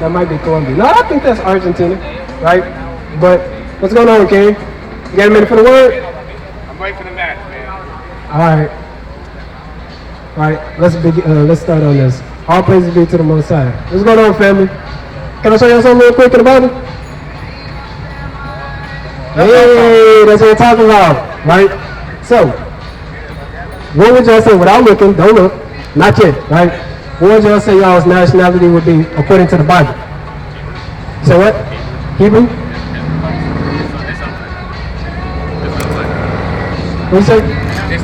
That might be Colombia. No, I think that's Argentina, right? But what's going on, King? You got a minute for the word? I'm waiting for the match, man. All right. Let's start on this. All praises be to the Most High. What's going on, family? Can I show you something real quick in the Bible? Hey, that's what we're talking about, right? So, what would y'all say without looking? Don't look, not yet, right? What would y'all say y'all's nationality would be according to the Bible? So what? Hebrew? What you say?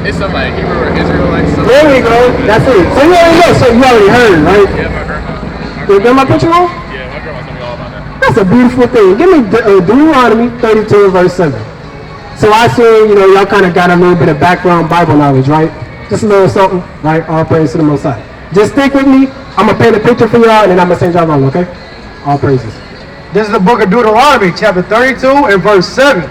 It's something like Hebrew or Israelite. There we go. That's it. So you already know. So you already heard, right? Yeah, my grandma. You got my picture on? Yeah, my grandma told me all about that. That's a beautiful thing. Give me Deuteronomy 32 verse 7. So I see, y'all kind of got a little bit of background Bible knowledge, right? Just a little something, right? All praise to the Most High. Just stick with me. I'm going to paint a picture for y'all, and then I'm going to send y'all home, okay? All praises. This is the book of Deuteronomy, chapter 32 and verse 7.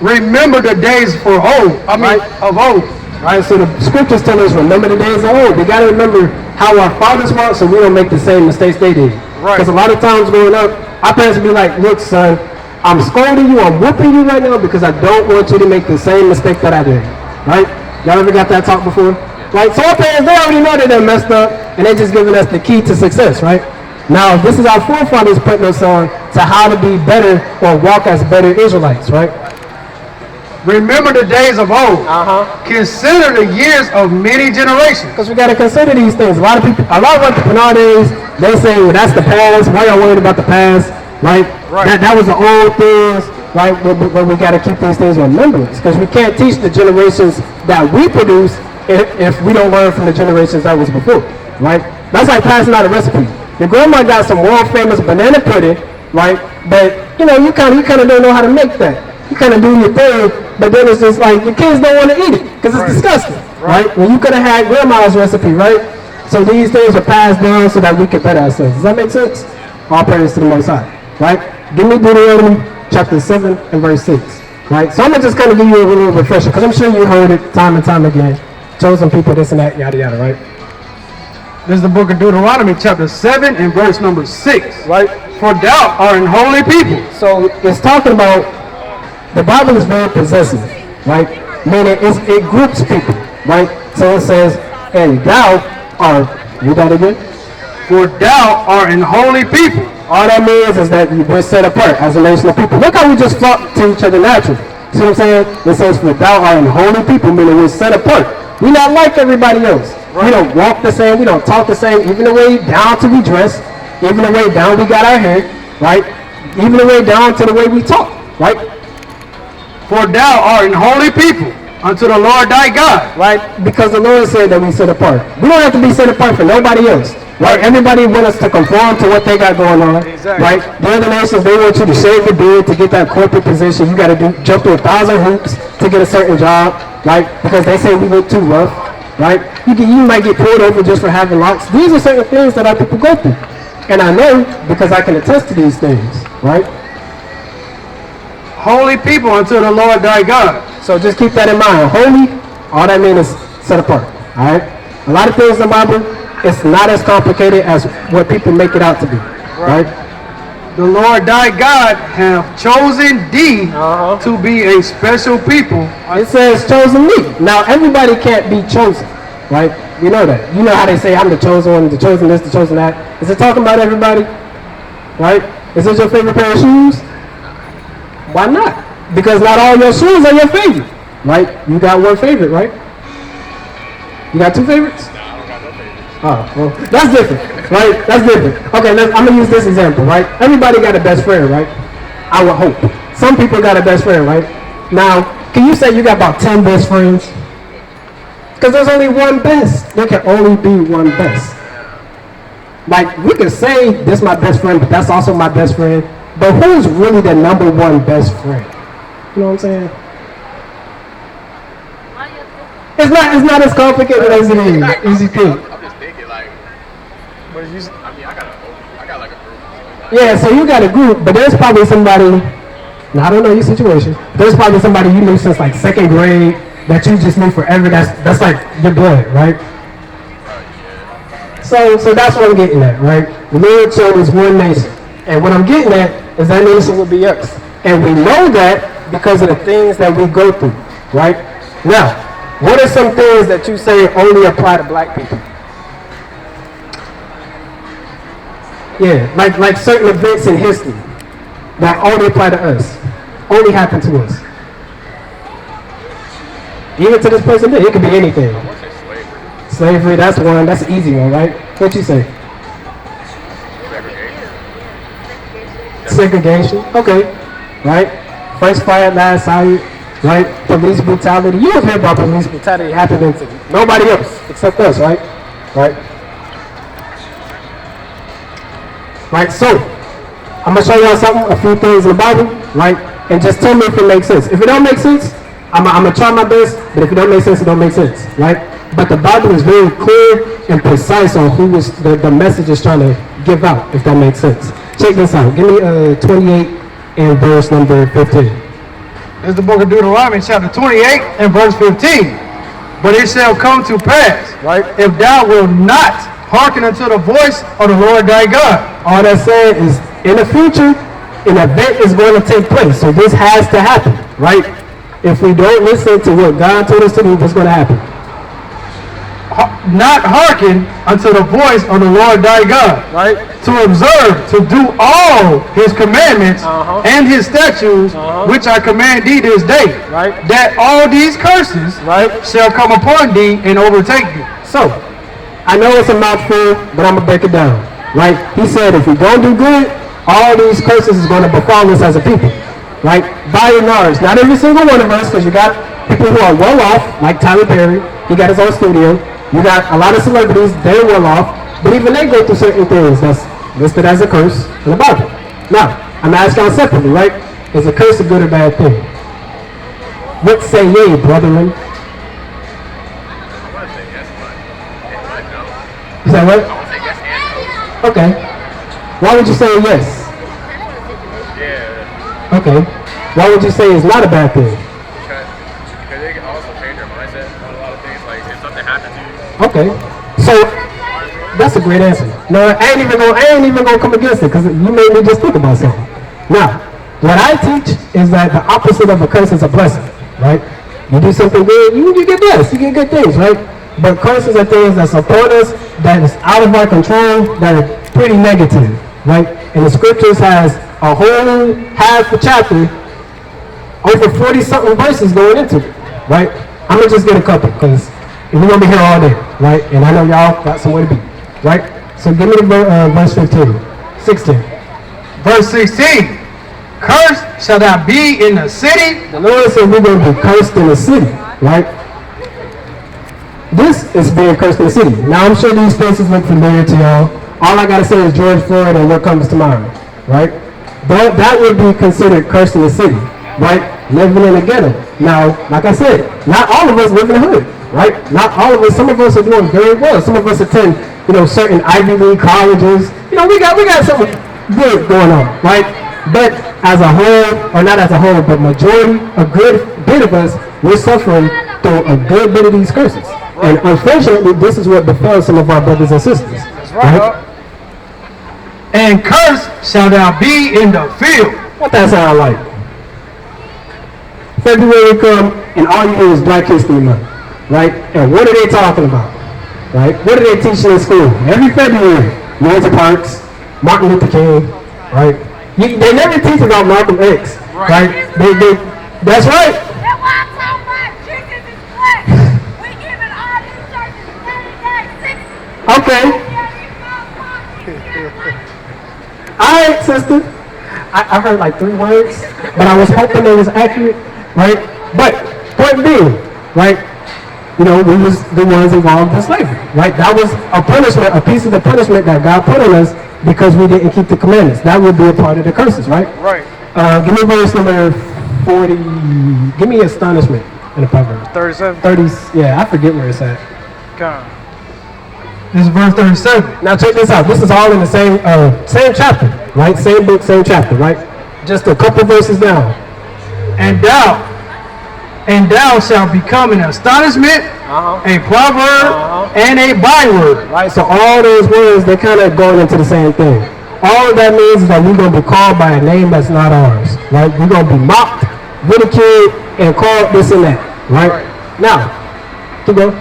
Remember the days of old. Right, so the scriptures tell us, remember the days of old. We got to remember how our fathers walked so we don't make the same mistakes they did. Right. Because a lot of times growing up, our parents would be like, look, son, I'm scolding you, I'm whooping you right now because I don't want you to make the same mistake that I did. Right? Y'all ever got that talk before? Right? So our parents, they already know that they're messed up, and they're just giving us the key to success, right? Now, this is our forefathers putting us on to how to be better or walk as better Israelites, right? Remember the days of old. Consider the years of many generations. Because we got to consider these things. A lot of white people nowadays, they say, well, that's the past. Why y'all worried about the past? Right? That was the old things. Right? But we got to keep these things in remembrance. Because we can't teach the generations that we produce if we don't learn from the generations that was before. Right? That's like passing out a recipe. Your grandma got some world famous banana pudding, right? But you kind of don't know how to make that. You kind of do your thing, but then it's just like your kids don't want to eat it because it's disgusting, right? When you could have had grandma's recipe, right? So these things are passed down so that we can better ourselves. Does that make sense? All praise to the Most High, right? Give me Deuteronomy chapter 7 and verse 6, right? So I'm gonna just kind of give you a little refresher because I'm sure you heard it time and time again. Chosen people, this and that, yada yada, right? This is the book of Deuteronomy, chapter 7 and verse number 6. Right? For thou art an holy people. So it's talking about, the Bible is very possessive, right? Meaning it groups people, right? So it says, and thou art, read that again? For thou art an holy people. All that means is that we're set apart as a nation of people. Look how we just flock to each other naturally. See what I'm saying? It says, for thou art an holy people, meaning we're set apart. We're not like everybody else. Right. We don't walk the same, we don't talk the same, even the way down to we dress, even the way down we got our hair, right? Even the way down to the way we talk, right? For thou art an holy people unto the Lord thy God. Right? Because the Lord said that we set apart. We don't have to be set apart from nobody else. Right? Everybody wants us to conform to what they got going on. Exactly. Right? The other nations, they want you to shave your beard to get that corporate position. You got to jump through 1,000 hoops to get a certain job. Right? Because they say we look too rough. Right? You might get pulled over just for having locks. These are certain things that our people go through. And I know because I can attest to these things. Right? Holy people unto the Lord thy God. So just keep that in mind. Holy, all that means is set apart. All right? A lot of things in the Bible, it's not as complicated as what people make it out to be. Right? The Lord thy God hath chosen thee to be a special people. It says chosen me. Now everybody can't be chosen. Right? You know that. You know how they say I'm the chosen one, the chosen this, the chosen that. Is it talking about everybody? Right? Is it your favorite pair of shoes? Why not? Because not all your shoes are your favorite, right? You got one favorite, right? You got two favorites? No, I don't got no favorites. Oh, well, that's different, right? That's different. Okay, I'm going to use this example, right? Everybody got a best friend, right? I would hope. Some people got a best friend, right? Now, can you say you got about 10 best friends? Because there's only one best. There can only be one best. Like, we could say this is my best friend, but that's also my best friend. But who's really the number one best friend? You know what I'm saying? It's not as complicated as it is. As you think. I'm just thinking, like, What did you say? I mean, I got like a group. Yeah, so you got a group, but there's probably somebody, now I don't know your situation, there's probably somebody you knew since like second grade that you just knew forever, that's like your blood, right? So that's what I'm getting at, right? The Lord chose one nation, And what I'm getting at is that nation will be us. And we know that because of the things that we go through, right? Now, what are some things that you say only apply to black people? Yeah, like certain events in history that only apply to us, only happen to us. Even to this present day, it could be anything. I want to say slavery. Slavery, that's one, that's an easy one, right? What'd you say? Segregation. Segregation, okay, right? First fire, last sight, right? Police brutality. You don't hear about police brutality happening to nobody else except us, right? Right? Right, so, I'm going to show y'all something, a few things in the Bible, right? And just tell me if it makes sense. If it don't make sense, I'm going to try my best, but if it don't make sense, it don't make sense, right? But the Bible is very clear and precise on who is the message is trying to give out, if that makes sense. Check this out. Give me 28 and verse number 15. This is the book of Deuteronomy, chapter 28 and verse 15. But it shall come to pass, Right. if thou wilt not hearken unto the voice of the Lord thy God. All that said is, in the future, an event is going to take place. So this has to happen, right? If we don't listen to what God told us to do, what's going to happen? Not hearken unto the voice of the Lord thy God. Right? To observe, to do all his commandments and his statutes, which I command thee this day. Right. That all these curses Right. shall come upon thee and overtake thee. So, I know it's a mouthful, but I'm going to break it down, right? He said if we don't do good, all these curses is going to befall us as a people, right? By and large, not every single one of us, because you got people who are well off, like Tyler Perry, he got his own studio. You got a lot of celebrities, they're well off, but even they go through certain things that's listed as a curse in the Bible. Now, I'm asking y'all separately, right? Is a curse a good or bad thing? What say ye, brethren? I want to say yes, but no. Is that I right? want to say yes and no. Okay. Why would you say yes? Yeah. Okay. Why would you say it's not a bad thing? Because they can also change your mindset on a lot of things. Like if something happens to you, Okay. So that's a great answer. No, I ain't even gonna come against it because you made me just think about something. Now, what I teach is that the opposite of a curse is a blessing, right? You do something good, you get blessed, you get good things, right? But curses are things that's upon us that is out of our control, that are pretty negative, right? And the scriptures has a whole half a chapter, over 40 something verses going into it, right? I'm gonna just get a couple because we're gonna be here all day, right? And I know y'all got somewhere to be, right? So give me the verse 15, 16. Verse 16. Cursed shall thou be in the city. The Lord said we're gonna be cursed in the city, right? This is being cursed in the city. Now I'm sure these places look familiar to y'all. All I gotta say is George Floyd and what comes to mind, right? But that would be considered cursed in the city, right? Living in a ghetto. Now, like I said, not all of us live in the hood, right? Not all of us. Some of us are doing very well. Some of us attend, certain Ivy League colleges. We got something good going on, right? But as a whole, or not as a whole, but majority, a good bit of us, we're suffering through a good bit of these curses. And unfortunately, this is what befalls some of our brothers and sisters. That's right. And cursed shall thou be in the field. What that sound like? February come, and all you hear is Black History Month, right? And what are they talking about, right? What are they teaching in school? Every February, Rosa Parks, Martin Luther King, right? They never teach about Malcolm X, right? That's right. Okay. Alright, sister. I heard like 3 words, but I was hoping they was accurate, right? But, point being, right, we was the ones involved in slavery, right? That was a punishment, a piece of the punishment that God put on us because we didn't keep the commandments. That would be a part of the curses, right? Right. Give me verse number 40, give me astonishment in the Proverbs. 37. 30, yeah, I forget where it's at. God. This is verse 37. Now check this out. This is all in the same chapter, right? Same book, same chapter, right? Just a couple verses down. And thou shalt become an astonishment, a proverb, and a byword. Right? So all those words, they're kind of going into the same thing. all that means is that we're going to be called by a name that's not ours, right? We're going to be mocked, ridiculed, and called this and that, right? Now, keep going.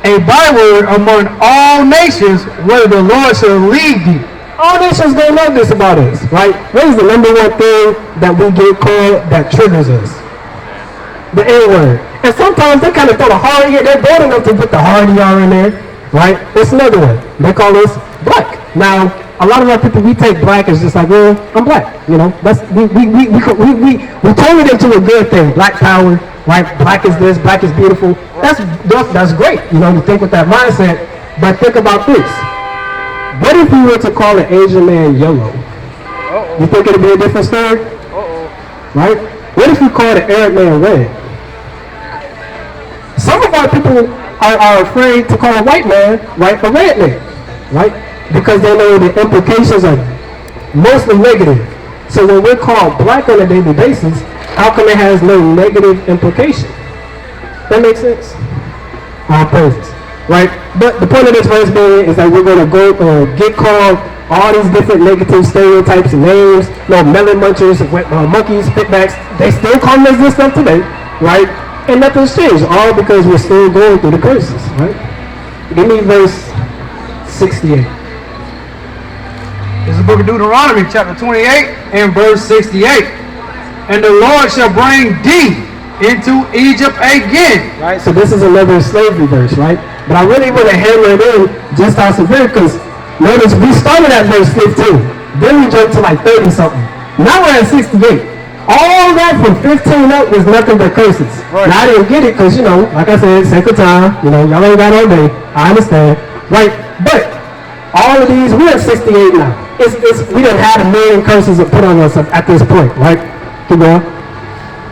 A byword among all nations, where the Lord shall lead thee. All nations gonna know this about us, right? What is the number one thing that we get called that triggers us? The N-word. And sometimes they kind of throw the hard ER. They're bold enough to put the hard ER in there, right? It's another one. They call us black. Now, a lot of our people, we take black as just like, well, I'm black. You know, that's we turn it into a good thing. Black power, right? Black is this. Black is beautiful. That's great. You know, to think with that mindset. But think about this. What if we were to call an Asian man yellow? You think it'd be a different story? Right? What if we called an Arab man red? Some of our people are afraid to call a white man, right, a red man, right? Because they know the implications are mostly negative. So when we're called black on a daily basis, how come it has no negative implication? That makes sense? All praises. Right? But the point of this verse being is that we're going to go get called all these different negative stereotypes and names. Melon munchers, monkeys, spitbacks. They still call us this stuff today, right? And nothing's changed, all because we're still going through the curses, right? Give me verse 68. This is the book of Deuteronomy, chapter 28, and verse 68. And the Lord shall bring thee into Egypt again. Right? So this is another slavery verse, right? But I really want to hammer it in just how severe, because notice we started at verse 15. Then we jumped to like 30 something. Now we're at 68. All that from 15 up was nothing but curses. Right. Now I didn't get it because, you know, like I said, sake of time, you know, y'all ain't got all day. I understand. Right? But all of these, we're at 68 now. We done had a million curses put on us at this point, right? Keep going.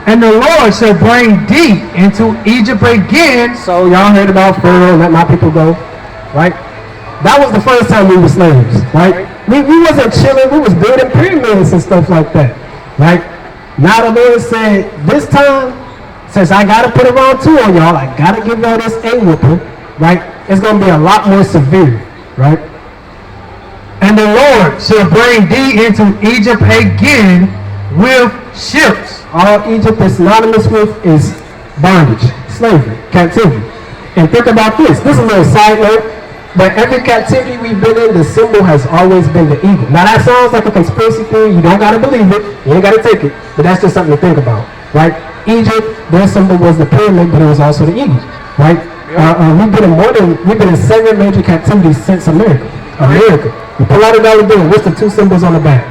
And the Lord shall bring thee into Egypt again. So y'all heard about Pharaoh, let my people go, right? That was the first time we were slaves, right? We wasn't chilling, we was building pyramids and stuff like that, right? Now the Lord said, this time, since I got to put around 2 on y'all, I got to give y'all this A-whooping, right? It's going to be a lot more severe, right? And the Lord shall bring thee into Egypt again with ships. All Egypt is synonymous with is bondage, slavery, captivity. And think about this. This is a little side note, but every captivity we've been in, the symbol has always been the eagle. Now that sounds like a conspiracy theory. You don't got to believe it. You ain't got to take it. But that's just something to think about, right? Egypt, their symbol was the pyramid, but it was also the eagle, right? We've been in 7 major captivities since America. You pull out $1 bill. What's the 2 symbols on the back?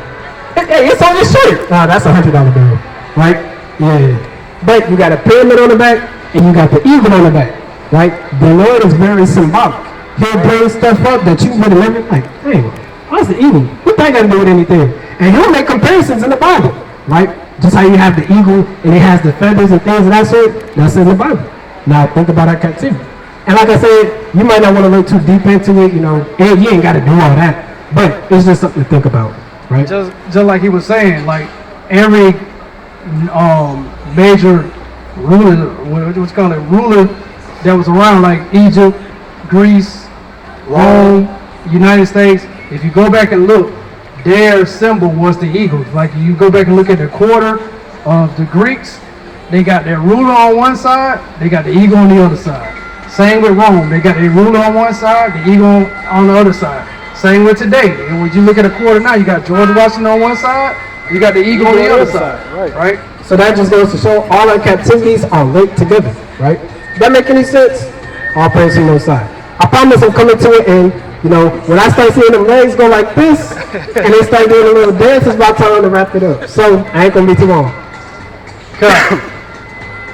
Hey, it's on your shirt. Nah, that's a $100 bill, right? Yeah. But you got a pyramid on the back, and you got the eagle on the back, right? The Lord is very symbolic. He'll bring stuff up that you would have never, like, hey, what's the eagle? What that got to do with anything? And he'll make comparisons in the Bible, right? Just how you have the eagle, and it has the feathers and things of that sort, that's in the Bible. Now think about our captivity. And like I said, you might not want to look too deep into it, you know, and you ain't got to do all that, but it's just something to think about, right? Just like he was saying, like every major ruler, what's called it, ruler that was around, like Egypt, Greece, Rome, United States. If you go back and look, their symbol was the eagle. Like you go back and look at the quarter of the Greeks, they got their ruler on one side, they got the eagle on the other side. Same with Rome, they got their ruler on one side, the eagle on the other side. Same with today. And when you look at a quarter now, you got George Washington on one side, you got the eagle on the other side. Right? So that just goes to show all our captivities are linked together, right? That make any sense? All praise to the Most High. I promise I'm coming to it, and you know, when I start seeing them legs go like this, and they start doing a little dance, it's about time to wrap it up. So I ain't gonna be too long.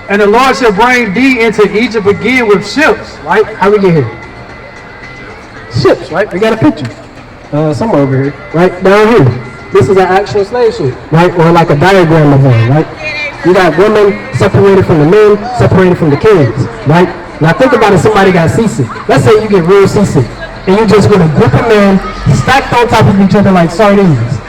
And the Lord shall bring thee into Egypt again with ships. Right? How we get here? Ships, right? We got a picture. Somewhere over here. Right? Down here. This is an actual slave ship, right? Or like a diagram of one, right? You got women separated from the men, separated from the kids, right? Now think about if somebody got seasick. Let's say you get real seasick, and you just with a group of men stacked on top of each other like sardines.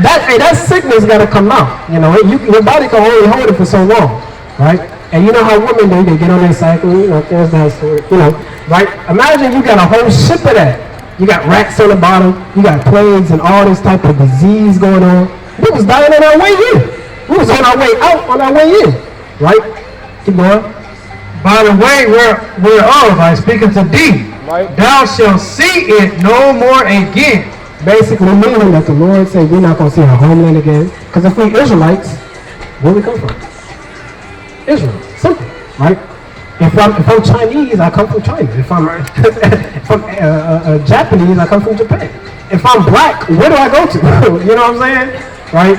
That sickness got to come out. You know, your body can only hold it for so long, right? And you know how women do, they get on their cycle, you know, things that sort, you know, right? Imagine you got a whole ship of that, You got rats on the bottom. You got plagues and all this type of disease going on. We was dying on our way in. We was on our way out, on our way in. Right? Keep going. By the way, whereof I speak unto thee, Right. thou shalt see it no more again. Basically meaning that the Lord said we're not going to see our homeland again. Because if we Israelites, where we come from? Israel. Simple. Right? If I'm Chinese, I come from China. If I'm, if I'm Japanese, I come from Japan. If I'm black, where do I go to? You know what I'm saying? Right?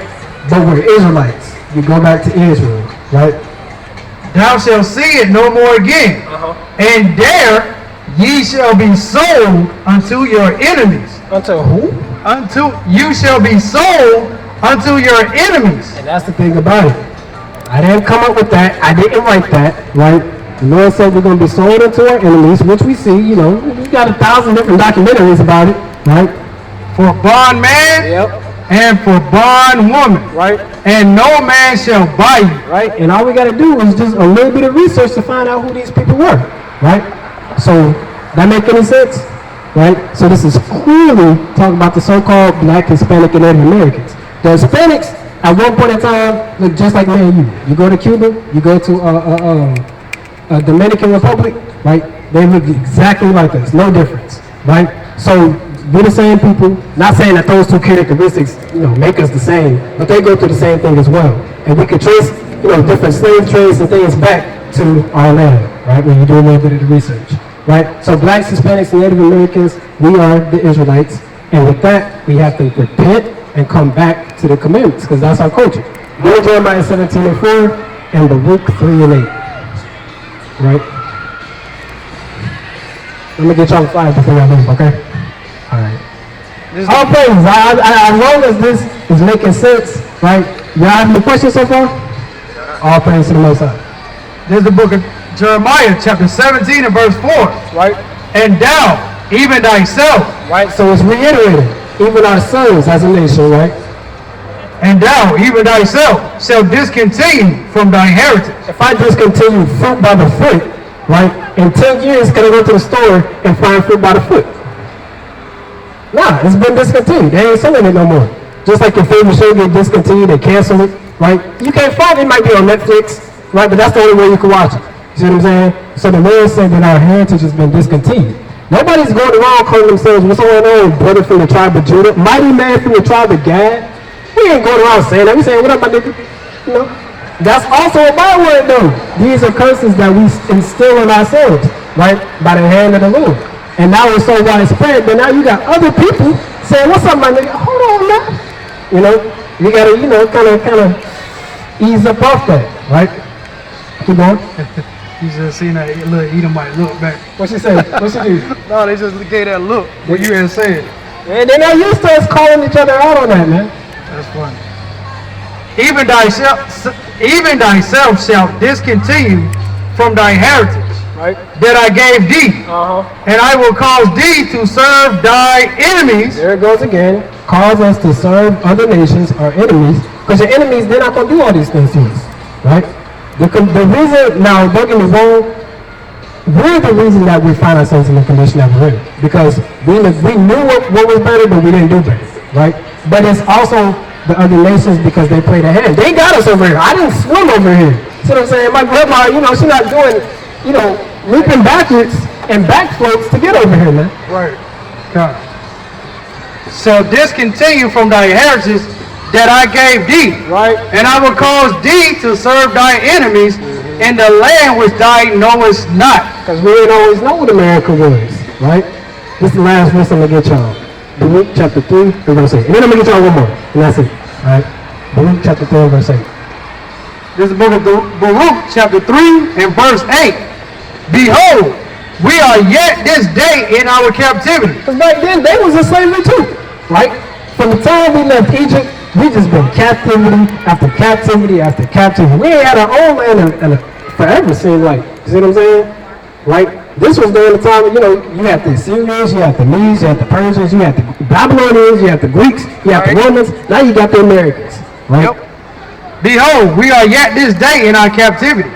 But we're Israelites. You go back to Israel. Right? Thou shalt see it no more again. And there ye shall be sold unto your enemies. Until who? Unto you shall be sold unto your enemies. And that's the thing about it. I didn't come up with that. I didn't write that. Right? The Lord said we're going to be sold unto our enemies, which we see, you know, we got 1,000 different documentaries about it, right? For bondman and for bondwoman. Right. And no man shall buy you. Right? And all we got to do is just a little bit of research to find out who these people were, right? So, that make any sense? Right? So this is clearly talking about the so-called black, Hispanic, and Native Americans. The Hispanics, at one point in time, look just like me and you. You go to Cuba, you go to Dominican Republic, right? They look exactly like us, no difference, right? So we're the same people. Not saying that those two characteristics, you know, make us the same, but they go through the same thing as well. And we could trace, you know, different slave trades and things back to our land, right? When you do a little bit of the research, right? So blacks, Hispanics, and Native Americans, we are the Israelites, and with that, we have to repent and come back to the commandments, because that's our culture. Go to Jeremiah 17:4 and Baruch 3:8. Right? Let me get y'all fired before I leave, okay? Alright. All praises. As long as this is making sense, right? Y'all have any questions so far? All praise to the Most High. This is the book of Jeremiah, chapter 17 and verse 4. Right? And thou, even thyself, Right? So it's reiterated. Even our sons as a nation, right? and thou, even thyself, shalt discontinue from thy heritage. If I discontinue fruit by the foot, right? In 10 years, can I go to the store and find fruit by the foot? Nah, it's been discontinued. They ain't selling it no more. Just like your favorite show get discontinued, they cancel it, right? You can't find it. It might be on Netflix, right? But that's the only way you can watch it. See what I'm saying? So the Lord said that our heritage has been discontinued. Nobody's going around calling themselves, what's going on, brother from the tribe of Judah, mighty man from the tribe of Gad. We ain't going around saying that. We saying, what up, my nigga? You know? That's also a byword, though. These are curses that we instill in ourselves, right? By the hand of the Lord. And now it's so widespread, but now you got other people saying, what's up, my nigga? Hold on, man. You know? You gotta, you know, kind of ease up off that, right? Keep going. You just seen that little Edomite look back. What she say? What she do? No, they just gave that look. What you had said. And they're not used to us calling each other out on that, man. That's funny. Even thyself shalt discontinue from thy heritage, Right? that I gave thee, and I will cause thee to serve thy enemies. There it goes again. Cause us to serve other nations, our enemies, because your enemies, they're not going to do all these things to us, right? The reason, now don't get me wrong, we're the reason that we find ourselves in the condition that we're in, because we knew what was better, but we didn't do better, right? But it's also the other nations because they played a hand. They got us over here. I didn't swim over here. See what I'm saying? My grandma, you know, she's not doing, you know, leaping backwards and backflips to get over here, man. Right. God. Shall discontinue from thy heritage that I gave thee, Right? and I will cause thee to serve thy enemies in the land which thou knowest not. Because we didn't always know what America was, right? This is the last verse I'm going to get y'all. Baruch chapter 3, verse 8. And then I'm going to get y'all one more, and that's it, right? Baruch chapter 3, verse 8. This is the book of Baruch, chapter 3 and verse 8. Behold, we are yet this day in our captivity. Because back then, they was in slavery too, right? From the time we left Egypt, we just been captivity after captivity after captivity. We ain't had our own land in forever, seemed like. You see what I'm saying? Right? This was during the time, you know, you had the Assyrians, you had the Medes, you had the Persians, you had the Babylonians, you had the Greeks, you had the Romans. Now you got the Americans, right? Yep. Behold, we are yet this day in our captivity,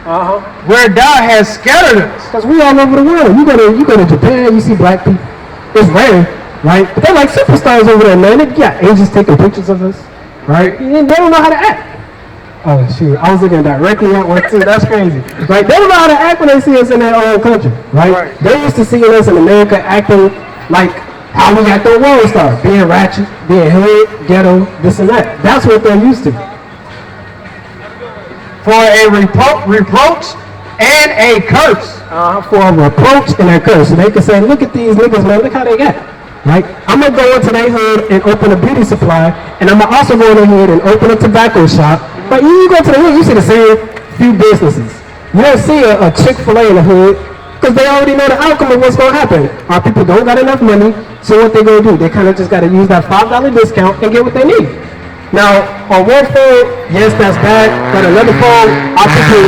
where thou hast scattered us. Because we all over the world. You go to Japan, you see black people. It's rare, right? But they're like superstars over there, man. They got agents taking pictures of us, right? And they don't know how to act. Oh shoot, I was looking directly at one too. That's crazy, right? They don't know how to act when they see us in their own country, right? They're used to seeing us in America acting like how we act on World Star, being ratchet, being hood, ghetto, this and that. That's what they're used to. For a reproach and a curse. For a reproach and a curse. So they can say, look at these niggas, man, look how they act. Right? I'm going to go into their hood and open a beauty supply, and I'm going to also go in the hood and open a tobacco shop. But you go to the hood, you see the same few businesses. You don't see a Chick-fil-A in the hood, because they already know the outcome of what's going to happen. Our people don't got enough money, so what they going to do? They kind of just got to use that $5 discount and get what they need. Now, on one phone, yes, that's bad, but another phone, our people,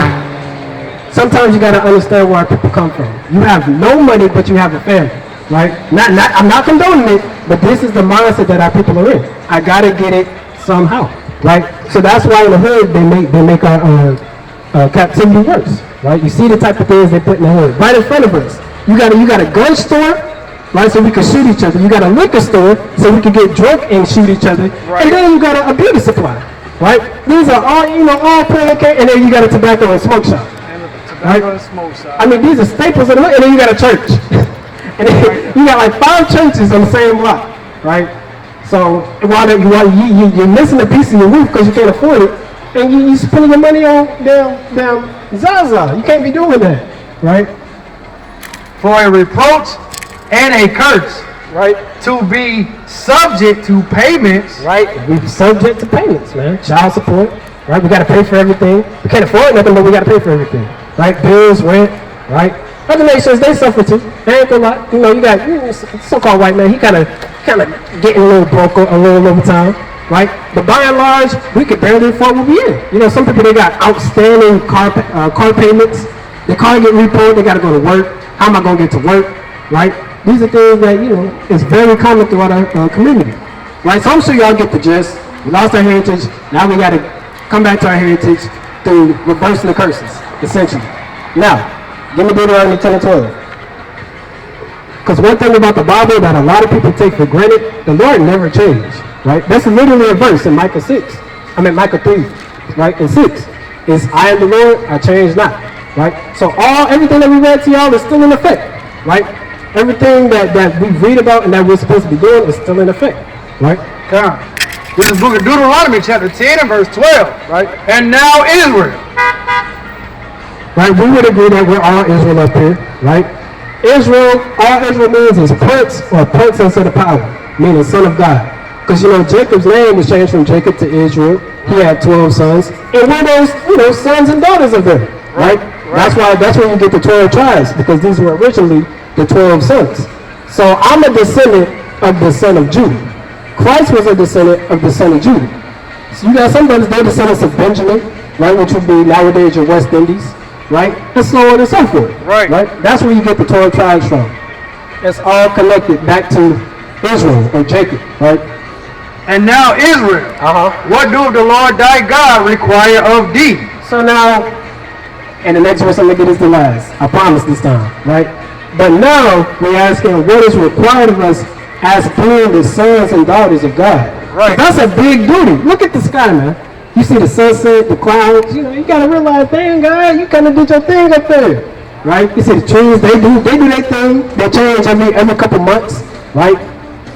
sometimes you got to understand where our people come from. You have no money, but you have a family, right? I'm not condoning it, but this is the mindset that our people are in. I got to get it somehow, right? So that's why in the hood, they make our captivity worse, right? You see the type of things they put in the hood, right in front of us. You got a gun store, right, so we can shoot each other. You got a liquor store, so we can get drunk and shoot each other. Right. And then you got a beauty supply, right? These are all, all playing, and then you got a tobacco and smoke shop. Tobacco and smoke shop. I mean, these are staples of the hood, and then you got a church. And then you got like 5 churches on the same block, right? So while you're missing a piece of your roof because you can't afford it, and you spending your money on damn Zaza. You can't be doing that, right? For a reproach and a curse, right? To be subject to payments, right? We subject to payments, man. Child support, right? We got to pay for everything. We can't afford nothing, but we got to pay for everything, right? Bills, rent, right? Other nations, they suffer too. They ain't gonna lie. You got so-called white man. He kind of getting a little broke a little over time, right? But by and large, we could barely afford what we in. Some people, they got outstanding car payments. The car get repoed. They got to go to work. How am I gonna get to work, right? These are things that, is very common throughout our community, right? So I'm sure y'all get the gist. We lost our heritage. Now we got to come back to our heritage through reversing the curses, essentially. Now, give me Deuteronomy 10 and 12. Because one thing about the Bible that a lot of people take for granted, the Lord never changed, right? That's literally a verse in Micah 3, right? In 6, is I am the Lord, I change not, right? So everything that we read to y'all is still in effect, right? Everything that we read about and that we're supposed to be doing is still in effect, right? Come. This is the book of Deuteronomy, chapter 10 and verse 12, right? And now Israel. Right, we would agree that we're all Israel up here, right? Israel, all Israel means is prince or princess of the power, meaning son of God. Because, Jacob's name was changed from Jacob to Israel. He had 12 sons. And we're those, sons and daughters of them, right? That's why you get the 12 tribes, because these were originally the 12 sons. So I'm a descendant of the son of Judah. Christ was a descendant of the son of Judah. So you got some brothers, they're descendants of Benjamin, right, which would be nowadays your West Indies, right, and so on and so forth. Right. That's where you get the 12 tribes from. It's all connected back to Israel or Jacob, right? And now Israel, what doeth the Lord thy God require of thee? So now, and the next verse I'm going to get is the last. I promise this time, right? But now we're asking what is required of us as being the sons and daughters of God. Right. That's a big duty. Look at the sky, man. You see the sunset, the clouds. You got to realize, dang, God, you kind of did your thing up there, right? You see the trees, they do their thing. They change every couple months, right?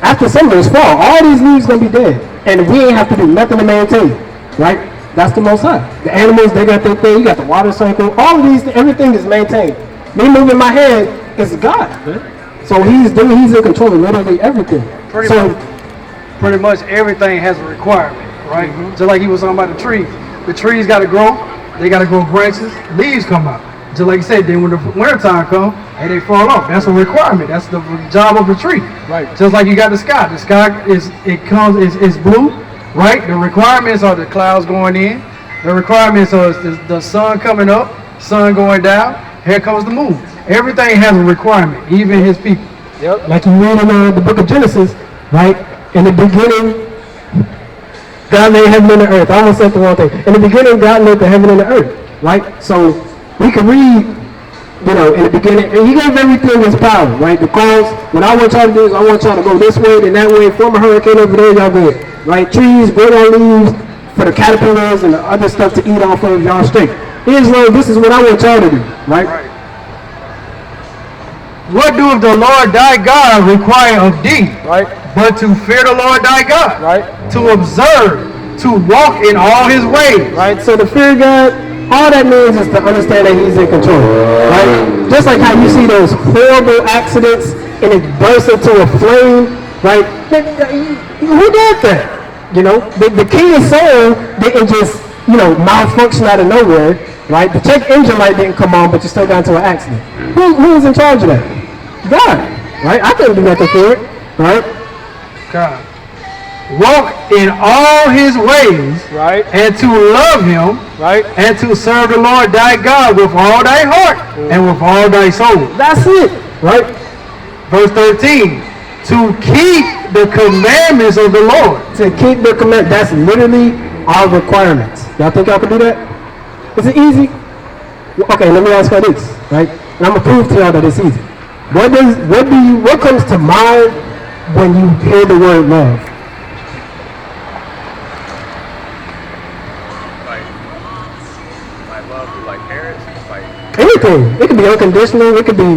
After summer is fall. All these leaves gonna be dead, and we ain't have to do nothing to maintain, right? That's the Most High. The animals, they got their thing. You got the water cycle. All of these, everything is maintained. Me moving my hand is God, man. So he's in control of literally everything. Pretty much everything has a requirement, right? Mm-hmm. Just like he was talking about the trees. The trees got to grow. They got to grow branches. Leaves come out. Just like you said, then when the winter time comes, and they fall off. That's a requirement. That's the job of the tree. Right. Just like you got the sky. The sky is blue, right? The requirements are the clouds going in. The requirements are the sun coming up, sun going down. Here comes the moon. Everything has a requirement, even his people. Yep. Like you read in the book of Genesis, right? In the beginning, God made heaven and the earth. I almost said the wrong thing. In the beginning, God made the heaven and the earth, right? So we can read you know, in the beginning, and he gave everything his power, right? The cause, what I want y'all to do is I want y'all to go this way, then that way, form a hurricane over there, y'all good, right? Trees, grow on leaves for the caterpillars and the other stuff to eat off of, y'all straight. Israel, this is what I want y'all to do, right? What doeth the Lord thy God require of thee? Right. But to fear the Lord thy God. Right. To observe, to walk in all his ways. Right? So to fear God, all that means is to understand that he's in control. Right? Just like how you see those horrible accidents and it bursts into a flame, right? Who did that? You know, the king of Saul didn't just, you know, malfunction out of nowhere, right? The check engine light didn't come on, but you still got into an accident. Who was in charge of that? God, right? I couldn't do nothing for it, right? God. Walk in all his ways, Right. and to love him, Right. and to serve the Lord thy God with all thy heart and with all thy soul. That's it, right? Verse 13, to keep the commandments of the Lord. To keep the command, that's literally our requirements. Y'all think y'all can do that? Is it easy? Okay, let me ask y'all this, right? And I'm gonna prove to y'all that it's easy. What comes to mind when you hear the word love? Like love through like parents, like Anything. It could be unconditional. It could be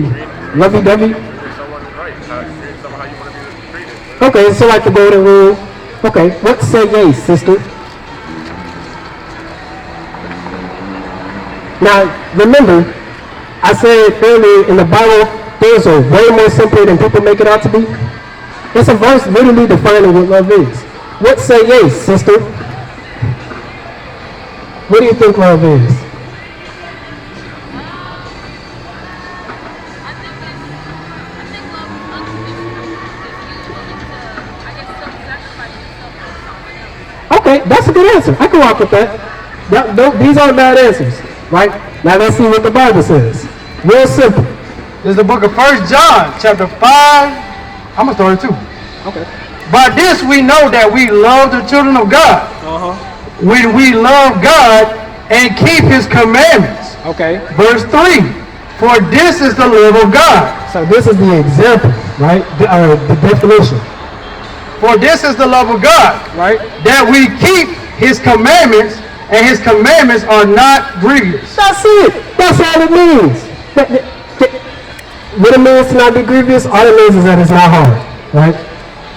lovey-dovey. treat someone right, treat someone how you want to be treated. Okay, so like the golden rule. Okay, what say yay, sister? Now, remember, I said earlier in the Bible, things are way more simpler than people make it out to be. It's a verse literally defining what love is. What say yay, sister? What do you think love is? Okay, that's a good answer. I can walk with that. These aren't bad answers, right? Now let's see what the Bible says. Real simple. This is the book of 1 John, chapter 5. I'm going to start it too. Okay. By this we know that we love the children of God. When we love God and keep his commandments. Okay. Verse 3. For this is the love of God. So this is the example, right? The definition. For this is the love of God, Right? that we keep his commandments, and his commandments are not grievous. That's it. That's all it means. What it means to not be grievous, all it means is that it's not hard, right?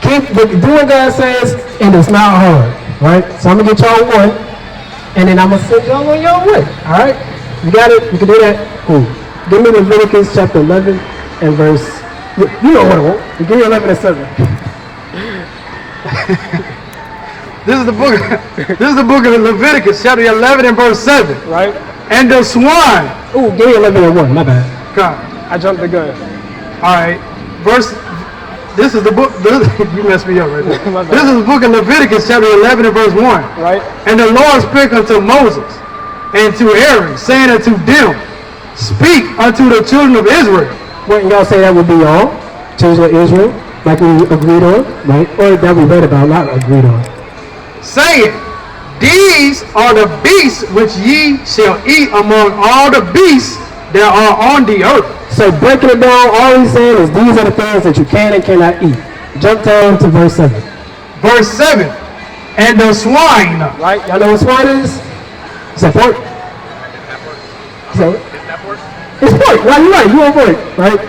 Keep doing what God says, and it's not hard, right? So I'm gonna get y'all one, and then I'm gonna send y'all on your way. All right? You got it? You can do that? Cool. Give me Leviticus chapter 11 and verse. You know what I want. You give me 11 and 7. This is the book. This is the book of Leviticus, chapter 11 and verse 7. Right? And the swine. Ooh, give me 11 and 1. My bad. God. I jumped the gun. All right. Verse. This is the book. You messed me up right there. My bad. This is the book of Leviticus, chapter 11 and verse 1. Right? And the Lord spake unto Moses and to Aaron, saying unto them, speak unto the children of Israel. Wouldn't y'all say that would be y'all? Children of Israel? Like we agreed on? Right? Or that we read about, not agreed on. Saying, these are the beasts which ye shall eat among all the beasts that are on the earth. So breaking it down, all he's saying is these are the things that you can and cannot eat. Jump down to verse 7. Verse 7. And the swine. Right? Y'all know what swine is? Is that pork? So, Isn't that pork? it's pork. Right, you're right. You on pork, right?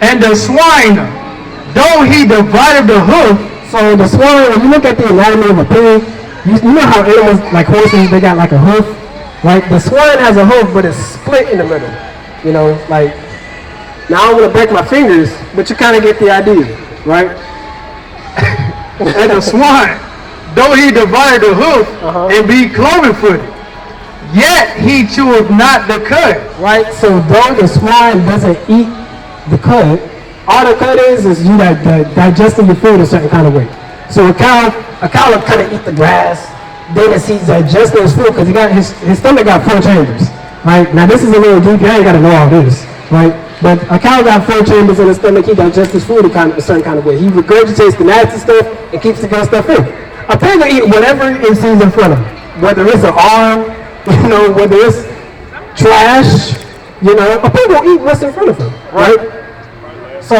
And the swine, though he divided the hoof. So the swine, when you look at the anatomy of a pig, you know how animals, like horses, they got like a hoof, right? The swine has a hoof, but it's split in the middle. You know, like, now I don't want to break my fingers, but you kind of get the idea, right? And the swine, though he divided the hoof and be cloven-footed, yet he cheweth not the cud. Right? So though the swine doesn't eat the cud, all the cud is you digesting your food a certain kind of way. So a cow will kind of eat the grass, then as he's digesting his food, because his stomach got 4 chambers. Right? Now this is a little deep, you ain't got to know all this, right? But a cow got 4 chambers in his stomach, he digests his food a certain kind of way. He regurgitates the nasty stuff and keeps the good stuff in. A pig will eat whatever it sees in front of him. Whether it's an arm, whether it's trash, You know, a pig will eat what's in front of him, right? So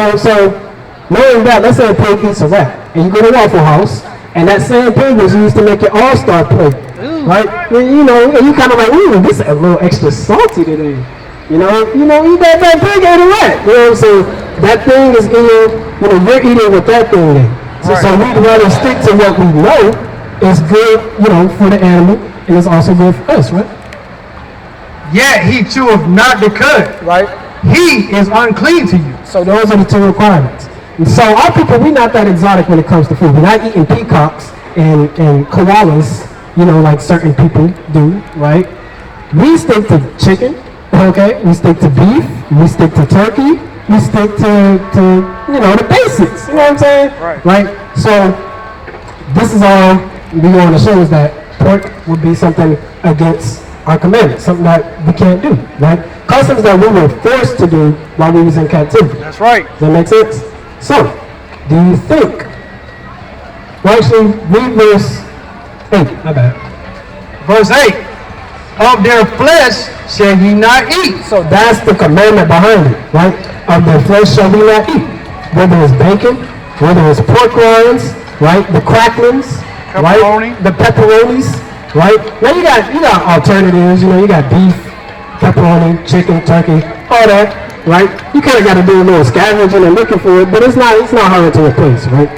knowing that, let's say a pig eats a rat, and you go to Waffle House, and that same pig was used to make your all-star plate, right? You know, and you kind of like, ooh, this is a little extra salty today. You know, that pig ate a rat. You know, so that thing is in, you're eating with that thing in. So we'd rather stick to what we know is good, for the animal, and it's also good for us, right? Yet he cheweth not the cud. Right. He is unclean to you. So those are the two requirements. And so our people, we're not that exotic when it comes to food. We're not eating peacocks and koalas, like certain people do, right? We stick to chicken, okay? We stick to beef. We stick to turkey. We stick to the basics. You know what I'm saying? Right. So this is all we want to show is that pork would be something against our commandments, something that we can't do, right? Customs that we were forced to do while we was in captivity. That's right. Does that make sense? So, do you think? Well, actually, read verse 8. My bad. Verse 8. Of their flesh shall ye not eat. So that's the commandment behind it, right? Of their flesh shall we not eat. Whether it's bacon, whether it's pork rinds, right? The cracklings, Pepperoni. Right? The pepperonis, right? Now you got alternatives. You got beef, pepperoni, chicken, turkey, all that, right? You kind of got to do a little scavenging and looking for it, but it's not hard to replace, right?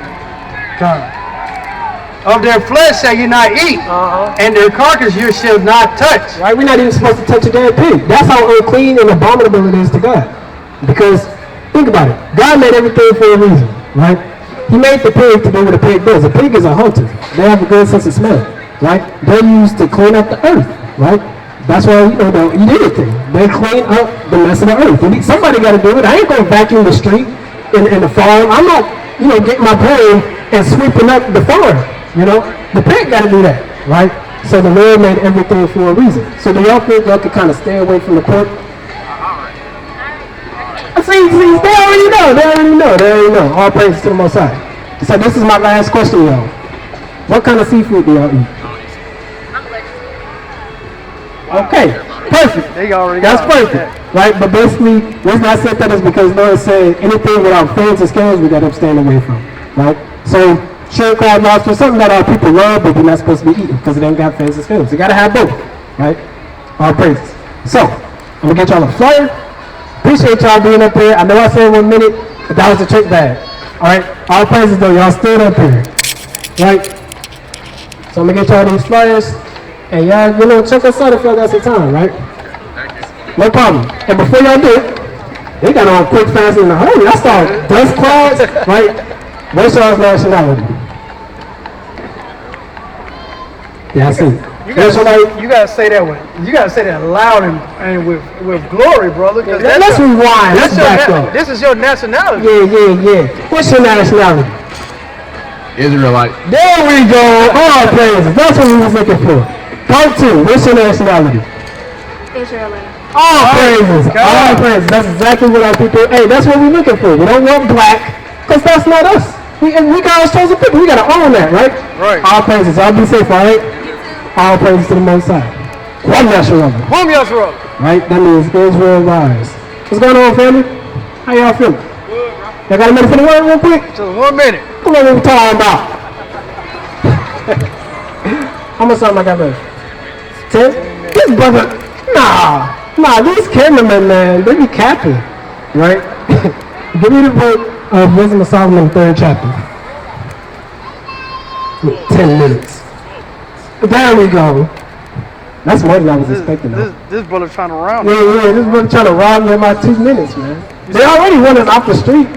Of their flesh shall you not eat, and their carcass you shall not touch. Right? We're not even supposed to touch a damn pig. That's how unclean and abominable it is to God. Because, think about it. God made everything for a reason, right? He made the pig to do what a pig does. A pig is a hunter. They have a good sense of smell, right? They're used to clean up the earth, right? That's why, they'll eat anything. They clean up the mess of the earth. Somebody got to do it. I ain't going to vacuum the street in the farm. I'm not, getting my broom and sweeping up the farm. The pig got to do that, right? So the Lord made everything for a reason. So do y'all think y'all could kind of stay away from the pork? See, they already know. All praise to the Most High. So this is my last question, y'all. What kind of seafood do y'all eat? Okay, perfect. That's perfect, right? But basically, the reason I said that is because Lord said anything without fins and scales we got to abstain away from, right? So shrimp, crab, lobster, something that our people love, but we're not supposed to be eating because it ain't got fins and scales. You got to have both, right? All praises. So I'm gonna get y'all a flyer. Appreciate y'all being up here. I know I said 1 minute, but that was a trick bag. All right, all praises though, y'all stood up here, right? So I'm gonna get y'all these flyers. And y'all, check us out if y'all got some time, right? No problem. And before y'all do it, they got on quick, fast, and in a hurry. I saw dust clouds, right? What's y'all's nationality? Yeah, I see. You gotta say that one. You gotta say that loud and with glory, brother. Let's rewind. Let's back up. This is your nationality. Yeah. What's your nationality? Israelite. There we go. All praises. That's what we was looking for. Part 2. What's your nationality? Israelite. All praises. All praises. That's exactly what our people. Hey, that's what we're looking for. We don't want black, because that's not us. We God's chosen people. We gotta own that, right? Right. All praises. I'll be safe, all right? All praises to the Most High. One national. Right? That means Israel rise. What's going on, family? How y'all feeling? Good, bro. Y'all got a minute for the word real quick? Just 1 minute. What are we talking about? How much time I got left? 10? This brother, nah, these cameramen, man, they be capping, right? Give me the book of Wisdom of Solomon, 3rd chapter. 10 minutes. There we go. That's more than I was expecting. This brother trying to round me. Yeah, this brother trying to rob me in my 2 minutes, man. They already want us off the street,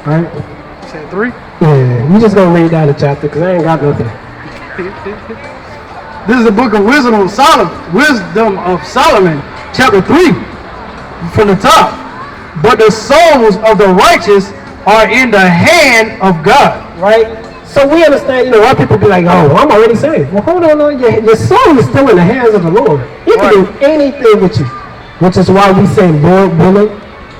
right? You said 3? Yeah, we just gonna read down the chapter because I ain't got nothing. This is the book of Wisdom of Solomon, chapter 3, from the top. But the souls of the righteous are in the hand of God. Right? So we understand, a lot of people be like, oh, I'm already saved. Well, hold on, your soul is still in the hands of the Lord. He can do anything with you, which is why we say Lord willing,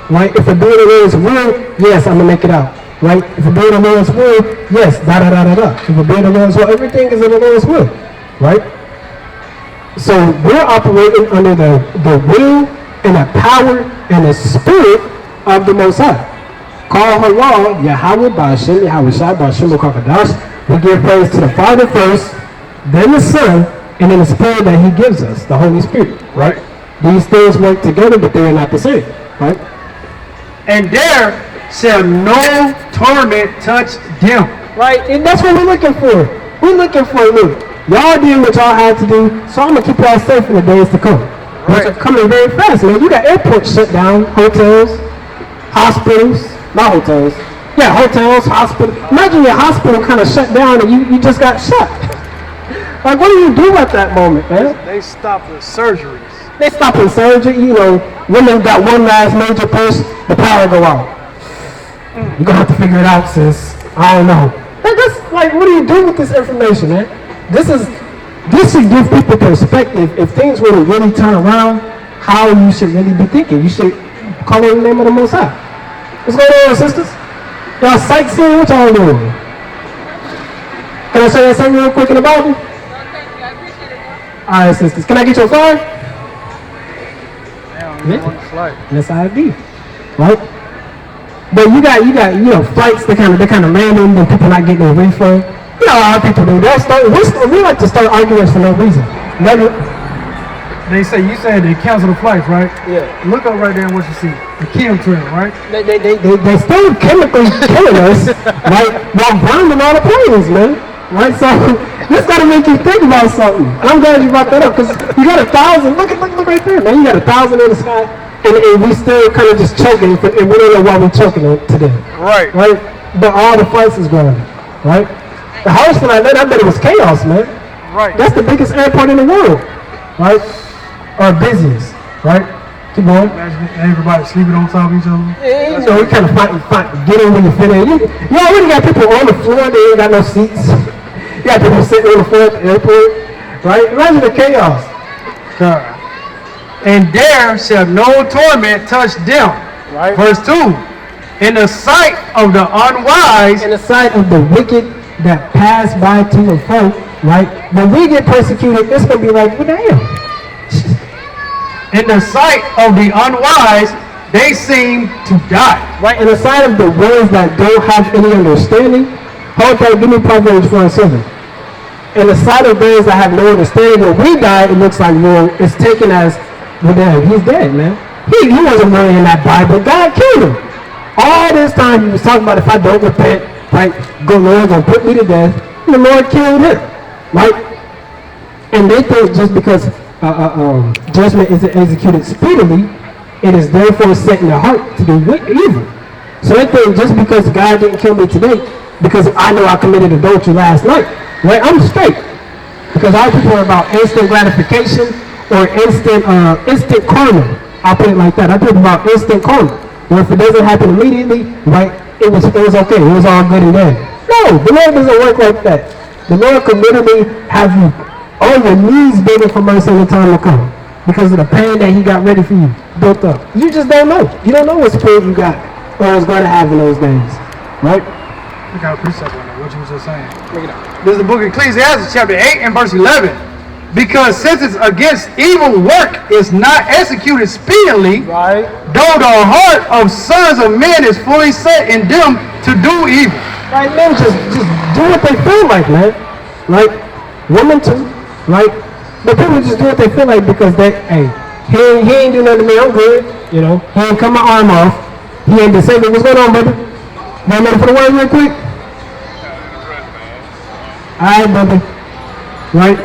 right? If it be in the Lord's will, yes, I'm going to make it out, right? If it be in the Lord's will, yes, da-da-da-da-da. If it be in the Lord's will, everything is in the Lord's will, right? So we're operating under the will in the power and the spirit of the Most High. Call Allah, Yahweh Ba'ashem, Yahweh Shai Ba'ashem Kakadash. We give praise to the Father first, then the Son, and then the Spirit that He gives us, the Holy Spirit. Right? These things work together, but they are not the same. Right? And there shall no torment touch them. Right? And that's what we're looking for. We're looking for, look, y'all did what y'all had to do, so I'm going to keep y'all safe in the days to come. Which are coming very fast, man. You got airports shut down, hotels, hospitals, not hotels. Yeah, hotels, hospitals. Imagine your hospital kind of shut down and you just got shot. Like, what do you do at that moment, man? They stop the surgeries. They stopping surgery, you know, women got one last major push, the power go out. You're gonna have to figure it out, sis. I don't know. Like, what do you do with this information, man? This should give people perspective. If things were to really turn around, how you should really be thinking. You should call on the name of the Most High. What's going on, sisters? Y'all sightseeing? What y'all doing? Can I show you something real quick in the Bible? Alright, sisters. Can I get your phone? That's how it be. Right? But you got flights that kind of landing and people not getting their refund. You know how people do that. We like to start arguments for no reason. You said they cancel the flights, right? Yeah. Look up right there and what you see. The chemtrail, right? They still chemically killing us, right? While grounding all the planes, man. Right? So this gotta make you think about something. And I'm glad you brought that up because you got 1,000. Look right there, man. You got 1,000 in the sky, and we still kind of just choking, and we don't know why we're choking today. Right. Right? But all the flights is grounded, right? The house when I bet it was chaos, man. Right. That's the biggest airport in the world, right? Or busiest, right? Keep going. Imagine everybody sleeping on top of each other. Yeah, you know, you kind of fight, get in when you fit in. You already got people on the floor, they ain't got no seats. You got people sitting on the floor at the airport, right? Imagine the chaos. God. And there shall no torment touch them. Right. Verse 2. In the sight of the unwise. In the sight of the wicked that pass by to and fro, right? When we get persecuted, it's going to be like, well, damn. In the sight of the unwise, they seem to die. Right? In the sight of the ones that don't have any understanding, okay, give me Proverbs 4:7. In the sight of those that have no understanding, when we die, it looks like, well, it's taken as, well, damn, he's dead, man. He wasn't really in that Bible. God killed him. All this time he was talking about if I don't repent, right, Lord gonna put me to death, and the Lord killed him, right? And they think just because judgment isn't executed speedily, it is therefore set in their heart to do evil. So they think just because God didn't kill me today, because I know I committed adultery last night, right? I'm straight. Because our people are about instant gratification or instant karma. I'll put it like that. I talk about instant karma. Where if it doesn't happen immediately, right, it was okay. It was all good and bad. No, the Lord doesn't work like that. The Lord could literally have you on your knees begging for mercy in the time to come. Because of the pain that he got ready for you, built up. You just don't know. You don't know what spirit you got or is going to have in those days. Right? We got a precept on that, what you was just saying. This is the book of Ecclesiastes, chapter 8 and verse 11. Because sentence against evil work is not executed speedily, Right. though the heart of sons of men is fully set in them to do evil. Right, men just do what they feel like, man. Right? Women too, right? But people just do what they feel like because he ain't do nothing to me, I'm good. You know, he ain't cut my arm off. He ain't disabled. What's going on, brother? Want me to put the word real quick? Alright, brother. Right?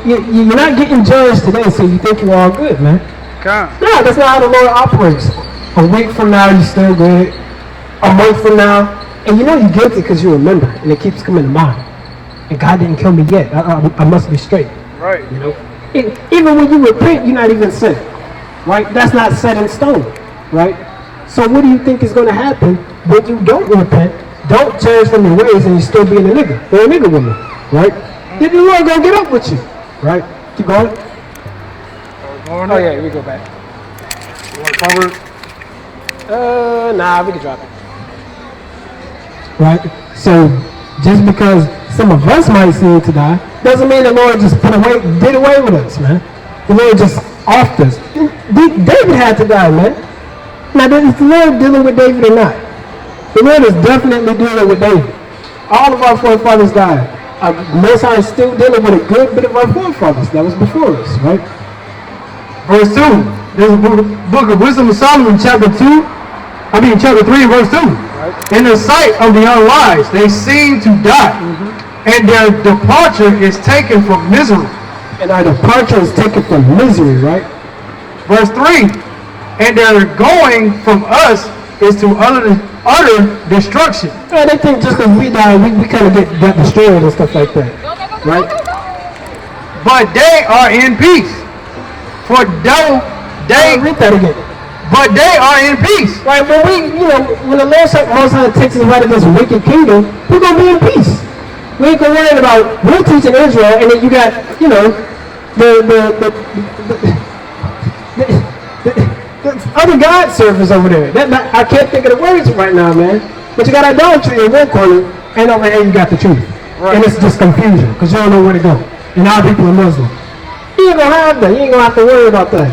You're not getting judged today, so you think you're all good, man. No, that's not how the Lord operates. A week from now, you're still good. A month from now, and you know you're guilty because you remember, and it keeps coming to mind. And God didn't kill me yet. I must be straight. Right. You know, even when you repent, you're not even set. Right? That's not set in stone. Right? So what do you think is going to happen when you don't repent, don't change from your ways, and you still being a nigga or a nigga woman? Right? Then the Lord gonna get up with you. Right? Keep going. Oh yeah, we go back. You want to cover it? Nah, we can drop it. Right? So just because some of us might seem to die, doesn't mean the Lord just did away with us, man. The Lord just off this. David had to die, man. Now, is the Lord dealing with David or not? The Lord is definitely dealing with David. All of our forefathers died. Most High is still dealing with a good bit of our forefathers that was before us, right? Verse 2. There's a book of Wisdom of Solomon, chapter 3, verse 2. Right. In the sight of the unwise, they seem to die, and their departure is taken from misery. And our departure is taken from misery, right? Verse 3. And their going from us is to utter destruction. Yeah, they think just because we die, we kind of get destroyed and stuff like that, right? But they are in peace. For though they read that again. But they are in peace. Right, when when the Lord Most High takes us right against wicked kingdom, we're gonna be in peace. We ain't gonna worry about we're teaching Israel, and then you got the other God servers over there. I can't think of the words right now, man. But you got idolatry in one corner, and over here you got the truth, right. And it's just confusion because you don't know where to go. And our people are Muslim. You ain't gonna have that. You ain't gonna have to worry about that.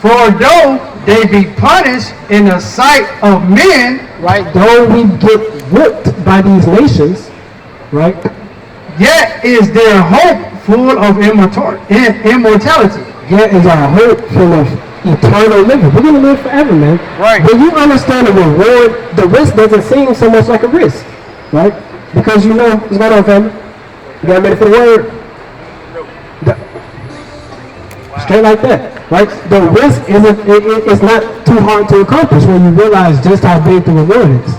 For though they be punished in the sight of men, right? Though we get whipped by these nations, right? Yet is their hope full of immortality. Yet is our hope full of eternal living. We're gonna live forever, man. Right. When you understand the reward, the risk doesn't seem so much like a risk, right? Because you know what's going on, family. You got ready for the word. Straight like that, right? The risk it's not too hard to accomplish when you realize just how big the reward is.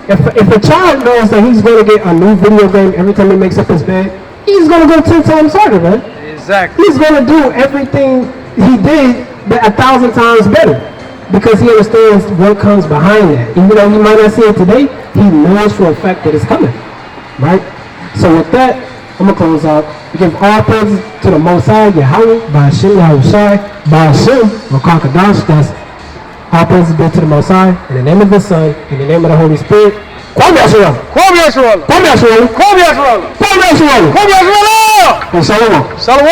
If a child knows that he's going to get a new video game every time he makes up his bed, he's going to go 10 times harder, man. Exactly. He's going to do everything he did, but 1,000 times better, because he understands what comes behind that. Even though he might not see it today, he knows for a fact that it's coming, right? So with that, I'm going to close out. We give all praises to the Most High, Yahweh, Ba'ashem, Yahushai, Ba'ashem, Wakakadash. That's all praises be to the Most High. In the name of the Son, in the name of the Holy Spirit. Kwame Yasharala. Kwame Yasharala. Kwame Yasharala. Kwame Yasharala. Kwame Yasharala. Kwame Yasharala. Kwame Yasharala. And Shalom. Shalom.